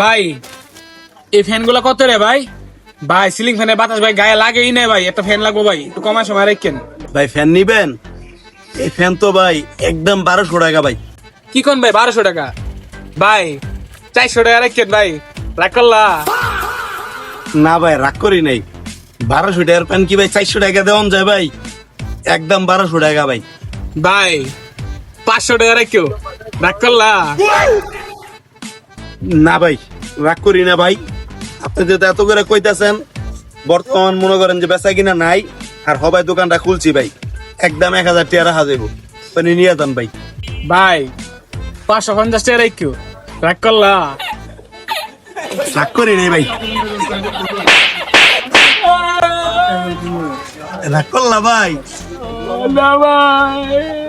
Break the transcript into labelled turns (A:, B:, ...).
A: ভাই এই ফ্যান গুলা কত রে ভাই? ভাই সিলিং ফ্যানের বাতাস ভাই গায়ে লাগেই না ভাই, একটা ফ্যান লাগবো ভাই, একটু কমায় সময় রাখেন।
B: ভাই ফ্যান নিবেন? এই ফ্যান তো ভাই একদম 1200 টাকা ভাই।
A: কি কোন ভাই 1200 টাকা? ভাই 400 টাকা রাখেন ভাই, রাখ করলা।
B: না ভাই রাগ করি নাই, 1200 টাকার ফ্যান কি ভাই 400 টাকা দেওয়ান যায় ভাই? একদম 1200 টাকা ভাই।
A: ভাই 500 টাকা রাখিও, রাখ করলা।
B: না ভাই রাগ করি না ভাই, আপনি যেহেতু এত করে কইতাছেন, বর্তমান মনে করেন যে বেচা কিনা নাই, আর হবাই দোকানটা খুলছি ভাই, একদম 1000 টাকা রাখা যাবো, মানে নিয়ে যান ভাই।
A: ভাই 550 টাকা রাখিও, রাখ করলা।
B: রাগ করি নাই ভাই, রাগ করলা ভাই।
A: না ভাই।